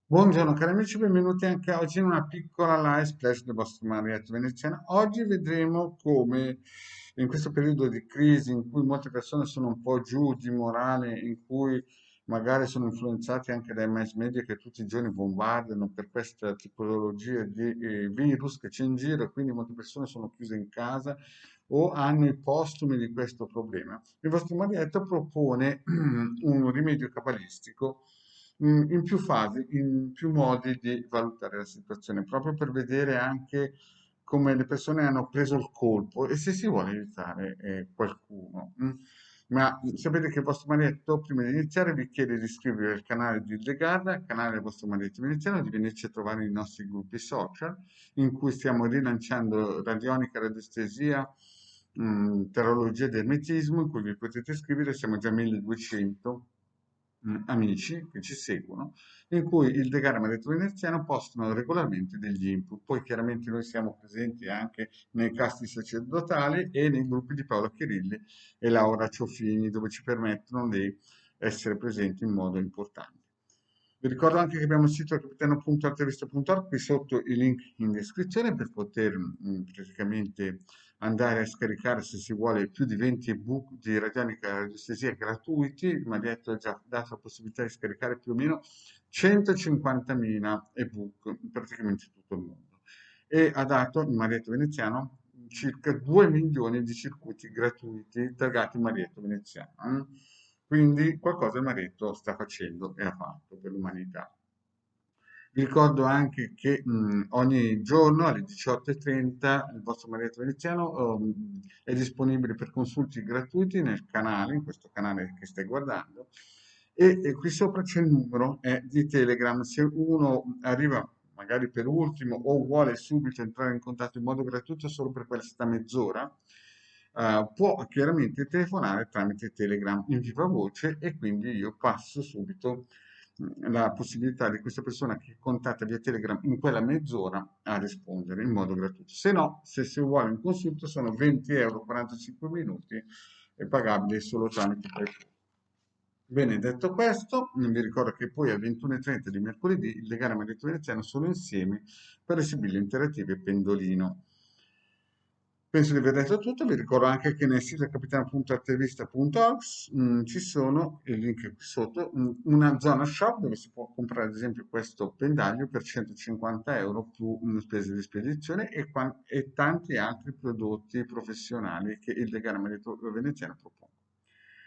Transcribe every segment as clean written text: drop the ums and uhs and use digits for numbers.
Buongiorno cari amici, benvenuti anche oggi in una piccola live splash del vostro Marietto Veneziano. Oggi vedremo come in questo periodo di crisi in cui molte persone sono un po' giù di morale, in cui magari sono influenzati anche dai mass media che tutti i giorni bombardano per questa tipologia di virus che c'è in giro e quindi molte persone sono chiuse in casa o hanno i postumi di questo problema. Il vostro Marietto propone un rimedio cabalistico in più fasi, in più modi di valutare la situazione, proprio per vedere anche come le persone hanno preso il colpo e se si vuole aiutare qualcuno. Ma sapete che il vostro marietto, prima di iniziare, vi chiede di iscrivervi al canale di Ildegarda, al canale del vostro marietto veneziano, di venirci a trovare nei nostri gruppi social, in cui stiamo rilanciando radionica, radiestesia, terrologia ed ermetismo, in cui vi potete iscrivere, siamo già 1200 amici che ci seguono, in cui il Degarma Retro Veneziano postano regolarmente degli input. Poi chiaramente noi siamo presenti anche nei casti sacerdotali e nei gruppi di Paolo Chirilli e Laura Ciofini, dove ci permettono di essere presenti in modo importante. Vi ricordo anche che abbiamo il sito capitano.artevista.org, qui sotto i link in descrizione per poter praticamente andare a scaricare, se si vuole, più di 20 ebook di radionica e radiestesia gratuiti. Mi ha detto, ha già dato la possibilità di scaricare più o meno 150.000 ebook in praticamente tutto il mondo. E ha dato, in Marietto Veneziano, circa 2 milioni di circuiti gratuiti targati Marietto Veneziano. Quindi qualcosa il Marietto sta facendo e ha fatto per l'umanità. Vi ricordo anche che ogni giorno alle 18:30 il vostro Marietto Veneziano è disponibile per consulti gratuiti nel canale, in questo canale che stai guardando, e qui sopra c'è il numero di Telegram. Se uno arriva magari per ultimo o vuole subito entrare in contatto in modo gratuito solo per questa mezz'ora, può chiaramente telefonare tramite Telegram in viva voce e quindi io passo subito la possibilità di questa persona che contatta via Telegram in quella mezz'ora a rispondere in modo gratuito. Se no, se si vuole un consulto sono 20 euro 45 minuti e pagabili solo tramite PayPal. Bene, detto questo, vi ricordo che poi alle 21:30 di mercoledì il legale Maritto Veneziano sono insieme per le sibille interattive e Pendolino. Penso di aver detto tutto, vi ricordo anche che nel sito capitano.artevista.org ci sono, il link è qui sotto, una zona shop dove si può comprare ad esempio questo pendaglio per 150 euro più spese di spedizione e tanti altri prodotti professionali che il legale Merito Veneziano propone.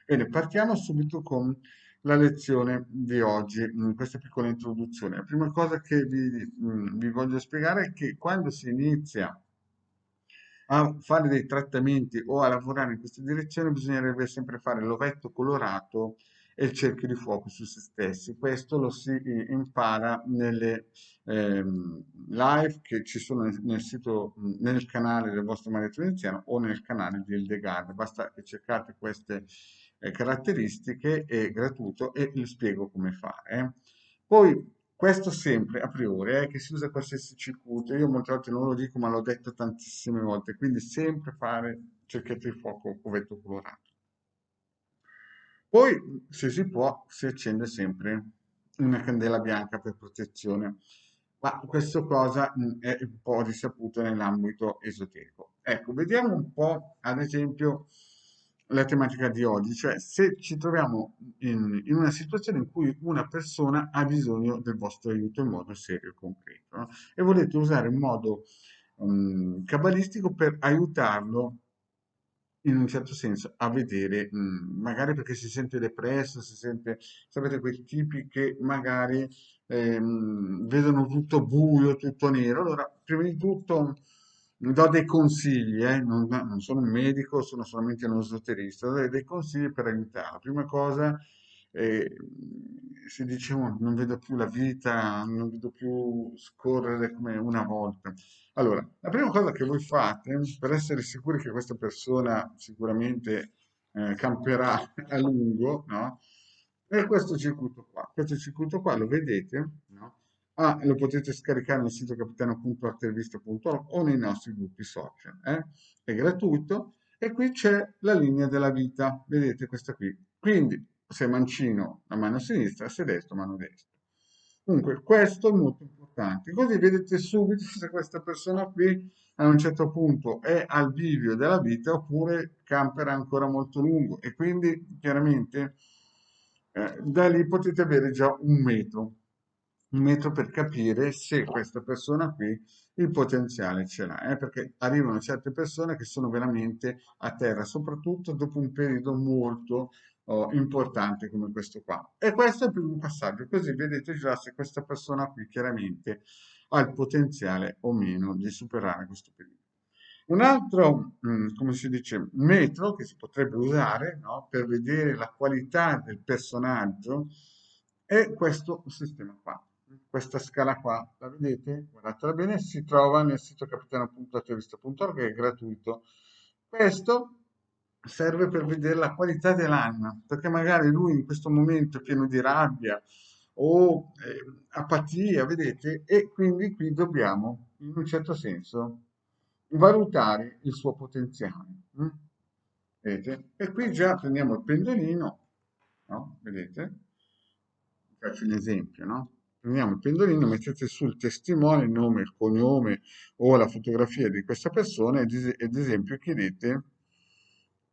Bene, partiamo subito con la lezione di oggi, questa piccola introduzione. La prima cosa che vi voglio spiegare è che quando si inizia a fare dei trattamenti o a lavorare in questa direzione bisognerebbe sempre fare l'ovetto colorato e il cerchio di fuoco su se stessi. Questo lo si impara nelle live che ci sono nel sito, nel canale del vostro Maestro Veneziano o nel canale di Eldegard. Basta che cercate queste caratteristiche, è gratuito e vi spiego come fare. Poi questo sempre a priori, che si usa qualsiasi circuito, io molte volte non lo dico, ma l'ho detto tantissime volte, quindi sempre fare cerchiette di fuoco o vetro colorato. Poi, se si può, si accende sempre una candela bianca per protezione, ma questa cosa è un po' risaputo nell'ambito esoterico. Ecco, vediamo un po', ad esempio, la tematica di oggi, cioè se ci troviamo in una situazione in cui una persona ha bisogno del vostro aiuto in modo serio e concreto, no? E volete usare un modo cabalistico per aiutarlo in un certo senso a vedere, magari perché si sente depresso, si sente, sapete, quei tipi che magari vedono tutto buio, tutto nero. Allora, prima di tutto do dei consigli, non sono un medico, sono solamente uno esoterista, do dei consigli per aiutarla. Prima cosa, si dice, "Oh, non vedo più la vita, non vedo più scorrere come una volta." Allora, la prima cosa che voi fate per essere sicuri che questa persona sicuramente camperà a lungo, no? È questo circuito qua. Questo circuito qua lo vedete, no? Lo potete scaricare nel sito capitano.artervista.org o nei nostri gruppi social. È gratuito e qui c'è la linea della vita, vedete questa qui. Quindi, se è mancino, la mano sinistra, se è destro, mano destra. Comunque, questo è molto importante. Così vedete subito se questa persona qui a un certo punto è al bivio della vita oppure campera ancora molto lungo e quindi chiaramente da lì potete avere già un metro per capire se questa persona qui il potenziale ce l'ha, perché arrivano certe persone che sono veramente a terra, soprattutto dopo un periodo molto importante come questo qua. E questo è il primo passaggio, così vedete già se questa persona qui chiaramente ha il potenziale o meno di superare questo periodo. Un altro, come si dice, metro che si potrebbe usare, no, per vedere la qualità del personaggio è questo sistema qua. Questa scala qua, la vedete? Guardatela bene, si trova nel sito capitano.attivista.org che è gratuito. Questo serve per vedere la qualità dell'anima, perché magari lui in questo momento è pieno di rabbia o apatia, vedete? E quindi qui dobbiamo, in un certo senso, valutare il suo potenziale. Vedete? E qui già prendiamo il pendolino, no? Vedete? Faccio un esempio, no? Prendiamo il pendolino, mettete sul testimone il nome, il cognome o la fotografia di questa persona ed esempio chiedete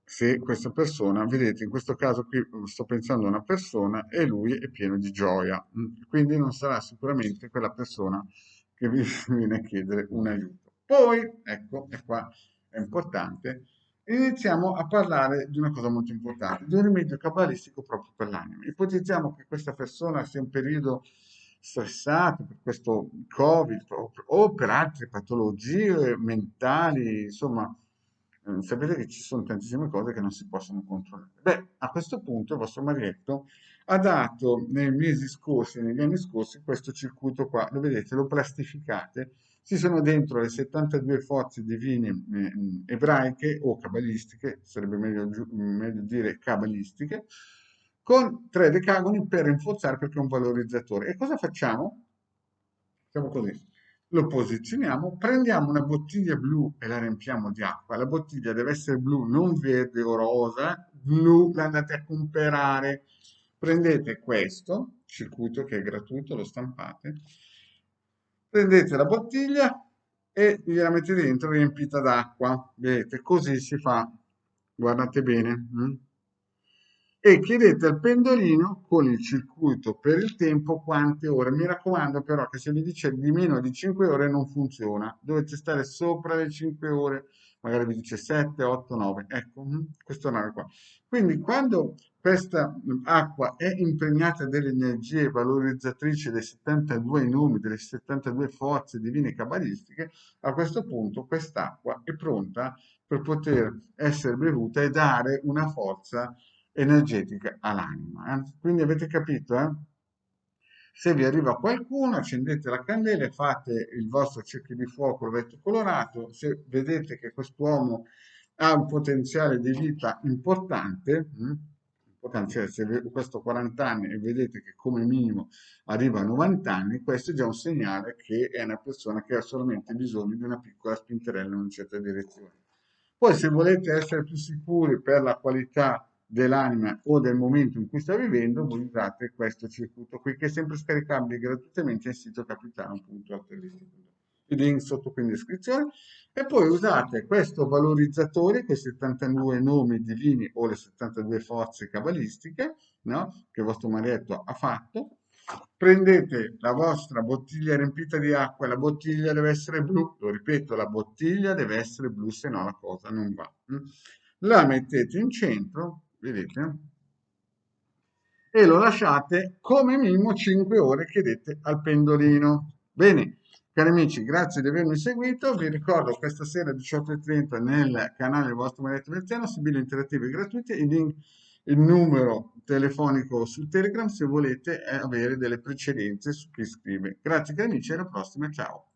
se questa persona, vedete, in questo caso qui sto pensando a una persona e lui è pieno di gioia, quindi non sarà sicuramente quella persona che vi viene a chiedere un aiuto. Poi, ecco, e qua è importante, iniziamo a parlare di una cosa molto importante, di un rimedio cabalistico proprio per l'anima. Ipotizziamo che questa persona sia in un periodo stressato per questo Covid o per altre patologie mentali, insomma, sapete che ci sono tantissime cose che non si possono controllare. Beh, a questo punto il vostro marietto ha dato nei mesi scorsi, negli anni scorsi, questo circuito qua, lo vedete, lo plastificate, ci sono dentro le 72 forze divine ebraiche o cabalistiche, sarebbe meglio dire cabalistiche, con 3 decagoni per rinforzare perché è un valorizzatore. E cosa facciamo? Facciamo così. Lo posizioniamo, prendiamo una bottiglia blu e la riempiamo di acqua. La bottiglia deve essere blu, non verde o rosa, blu, la andate a comprare. Prendete questo circuito che è gratuito, lo stampate, prendete la bottiglia e gliela mettete dentro riempita d'acqua. Vedete, così si fa. Guardate bene. E chiedete al pendolino con il circuito per il tempo quante ore. Mi raccomando però che se vi dice di meno di 5 ore non funziona, dovete stare sopra le 5 ore, magari vi dice 7, 8, 9, ecco, questo orario qua. Quindi quando questa acqua è impregnata delle energie valorizzatrici dei 72 nomi, delle 72 forze divine cabalistiche, a questo punto quest'acqua è pronta per poter essere bevuta e dare una forza energetica all'anima. Quindi avete capito, eh? Se vi arriva qualcuno, accendete la candela e fate il vostro cerchio di fuoco rovetto colorato. Se vedete che quest'uomo ha un potenziale di vita importante, cioè se questo 40 anni e vedete che come minimo arriva a 90 anni, questo è già un segnale che è una persona che ha solamente bisogno di una piccola spinterella in una certa direzione. Poi se volete essere più sicuri per la qualità dell'anima o del momento in cui sta vivendo, voi usate questo circuito qui che è sempre scaricabile gratuitamente nel sito capitano.it. Il link sotto qui in descrizione. E poi usate questo valorizzatore, questi 72 nomi divini o le 72 forze cabalistiche, no? Che il vostro marietto ha fatto. Prendete la vostra bottiglia riempita di acqua e la bottiglia deve essere blu, lo ripeto, la bottiglia deve essere blu, se no la cosa non va. La mettete in centro, vedete, e lo lasciate come minimo 5 ore, chiedete al pendolino. Bene, cari amici, grazie di avermi seguito. Vi ricordo questa sera alle 18:30 nel canale del vostro Marietto Veneziano, Sibille Interattive gratuite, il numero telefonico su Telegram se volete avere delle precedenze su chi scrive. Grazie cari amici, alla prossima, ciao.